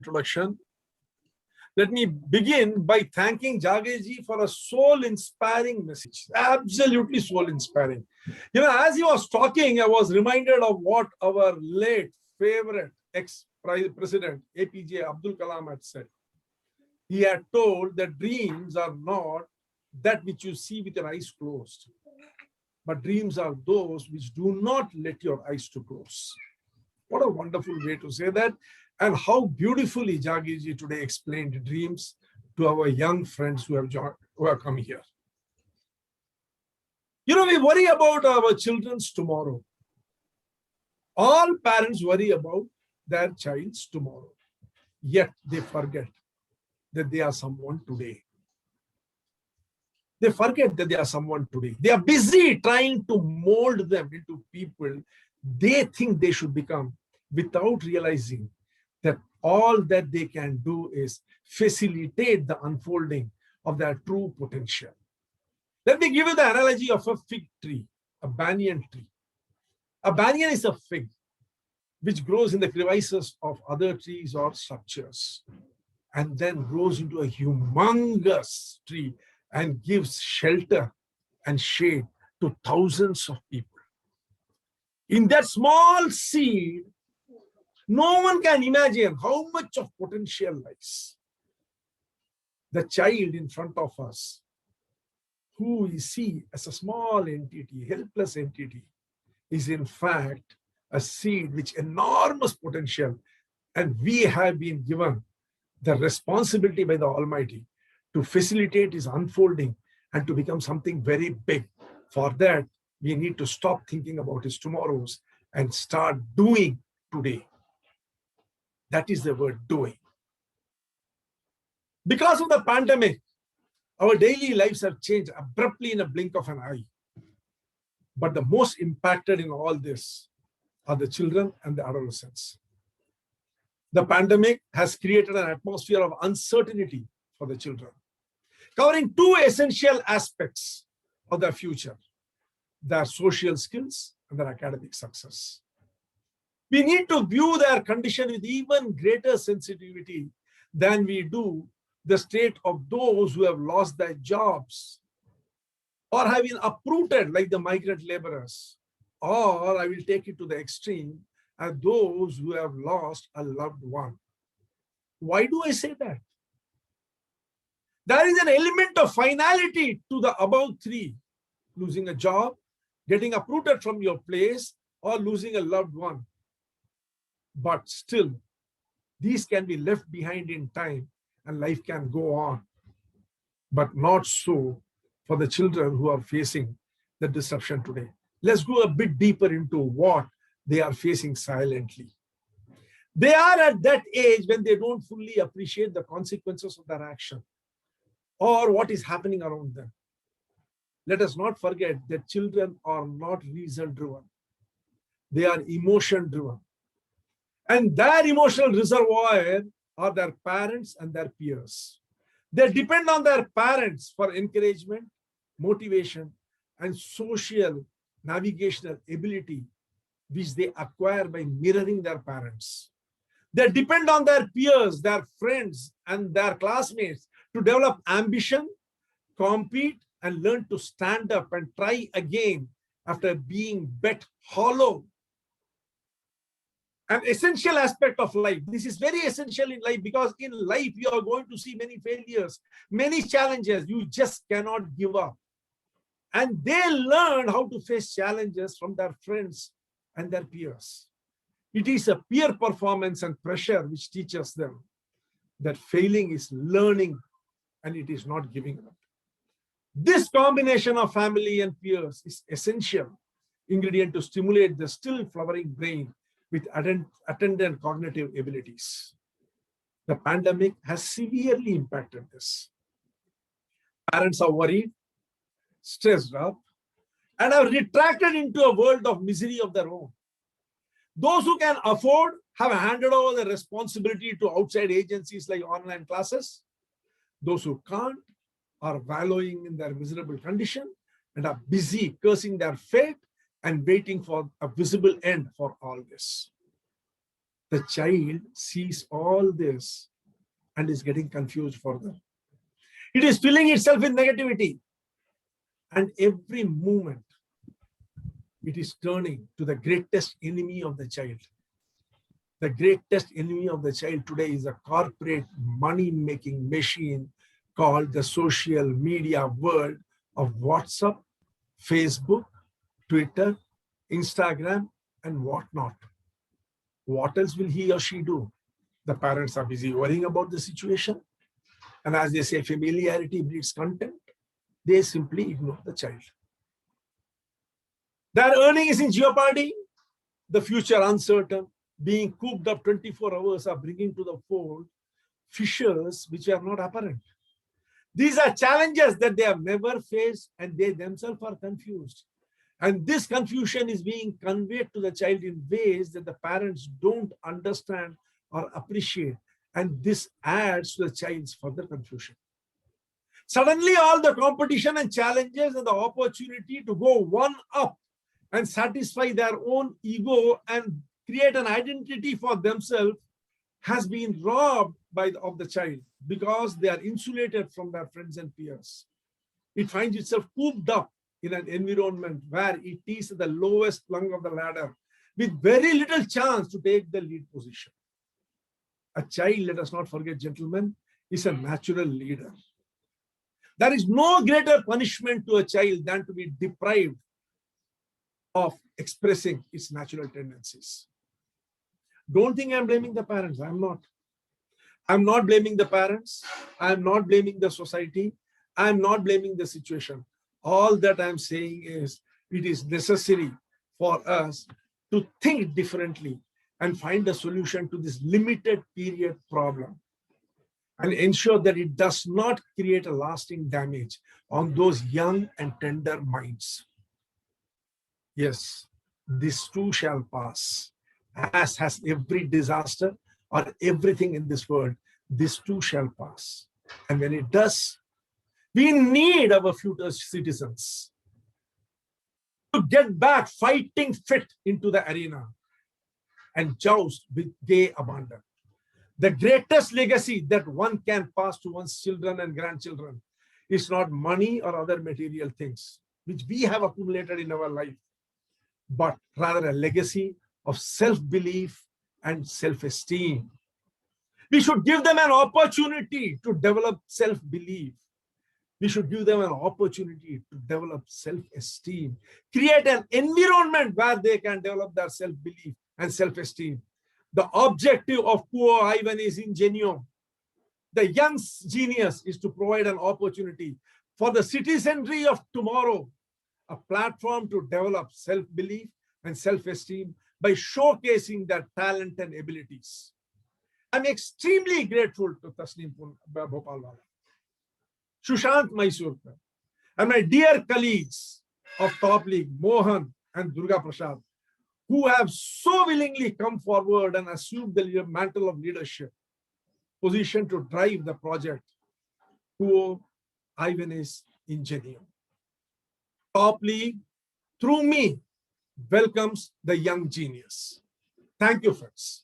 introduction. Let me begin by thanking Jageji for a soul-inspiring message. Absolutely soul-inspiring. As he was talking, I was reminded of what our late favorite ex-president APJ Abdul Kalam had said. He had told that dreams are not that which you see with your eyes closed, but dreams are those which do not let your eyes to close. What a wonderful way to say that, and how beautifully Jageji today explained dreams to our young friends who have come here. We worry about our children's tomorrow. All parents worry about their child's tomorrow, yet they forget that they are someone today. They forget that they are someone today. They are busy trying to mold them into people they think they should become, without realizing that all that they can do is facilitate the unfolding of their true potential. Let me give you the analogy of a fig tree, a banyan tree. A banyan is a fig which grows in the crevices of other trees or structures, and then grows into a humongous tree and gives shelter and shade to thousands of people. In that small seed, no one can imagine how much of potential lies. The child in front of us, who we see as a small entity, helpless entity, is in fact a seed with enormous potential, and we have been given the responsibility by the Almighty to facilitate his unfolding and to become something very big. For that, we need to stop thinking about his tomorrows and start doing today. That is the word doing. Because of the pandemic, our daily lives have changed abruptly in a blink of an eye. But the most impacted in all this are the children and the adolescents. The pandemic has created an atmosphere of uncertainty for the children, covering two essential aspects of their future: their social skills and their academic success. We need to view their condition with even greater sensitivity than we do the state of those who have lost their jobs or have been uprooted like the migrant laborers, or I will take it to the extreme, as those who have lost a loved one. Why do I say that? There is an element of finality to the above three: losing a job, getting uprooted from your place, or losing a loved one. But still, these can be left behind in time and life can go on. But not so for the children who are facing the disruption today. Let's go a bit deeper into what they are facing silently. They are at that age when they don't fully appreciate the consequences of their action or what is happening around them. Let us not forget that children are not reason-driven. They are emotion-driven. And their emotional reservoir are their parents and their peers. They depend on their parents for encouragement, motivation, and social navigational ability, which they acquire by mirroring their parents. They depend on their peers, their friends, and their classmates to develop ambition, compete, and learn to stand up and try again after being bet hollow. An essential aspect of life. This is very essential in life, because in life you are going to see many failures, many challenges. You just cannot give up. And they learn how to face challenges from their friends and their peers. It is a peer performance and pressure which teaches them that failing is learning and it is not giving up. This combination of family and peers is essential ingredient to stimulate the still flowering brain with attendant cognitive abilities. The pandemic has severely impacted this. Parents are worried, stressed up, and have retracted into a world of misery of their own. Those who can afford have handed over the responsibility to outside agencies like online classes. Those who can't are wallowing in their miserable condition and are busy cursing their fate and waiting for a visible end for all this. The child sees all this and is getting confused further. It is filling itself with negativity. And every moment, it is turning to the greatest enemy of the child. The greatest enemy of the child today is a corporate money-making machine called the social media world of WhatsApp, Facebook, Twitter, Instagram, and whatnot. What else will he or she do? The parents are busy worrying about the situation. And as they say, familiarity breeds contempt. They simply ignore the child. Their earning is in jeopardy, the future uncertain, being cooped up 24 hours are bringing to the fold fissures which are not apparent. These are challenges that they have never faced and they themselves are confused. And this confusion is being conveyed to the child in ways that the parents don't understand or appreciate. And this adds to the child's further confusion. Suddenly, all the competition and challenges and the opportunity to go one up and satisfy their own ego and create an identity for themselves has been robbed of the child because they are insulated from their friends and peers. It finds itself cooped up in an environment where it is at the lowest rung of the ladder with very little chance to take the lead position. A child, let us not forget, gentlemen, is a natural leader. There is no greater punishment to a child than to be deprived of expressing its natural tendencies. Don't think I'm blaming the parents. I'm not. I'm not blaming the parents. I'm not blaming the society. I'm not blaming the situation. All that I'm saying is it is necessary for us to think differently and find a solution to this limited period problem and ensure that it does not create a lasting damage on those young and tender minds. Yes, this too shall pass, as has every disaster or everything in this world. This too shall pass. And when it does, we need our future citizens to get back fighting fit into the arena and joust with gay abandon. The greatest legacy that one can pass to one's children and grandchildren is not money or other material things which we have accumulated in our life, but rather a legacy of self-belief and self-esteem. We should give them an opportunity to develop self-belief. We should give them an opportunity to develop self-esteem, create an environment where they can develop their self-belief and self-esteem. The objective of Quod Iuvenis Ingenio, the young genius, is to provide an opportunity for the citizenry of tomorrow, a platform to develop self-belief and self-esteem by showcasing their talent and abilities. I'm extremely grateful to Tasneem Bhopalwala, Sushant Mysurkar, and my dear colleagues of Top League, Mohan and Durga Prasad, who have so willingly come forward and assumed the mantle of leadership position to drive the project Quod Iuvenis Ingenio. Top League, through me, welcomes the young genius. Thank you, friends.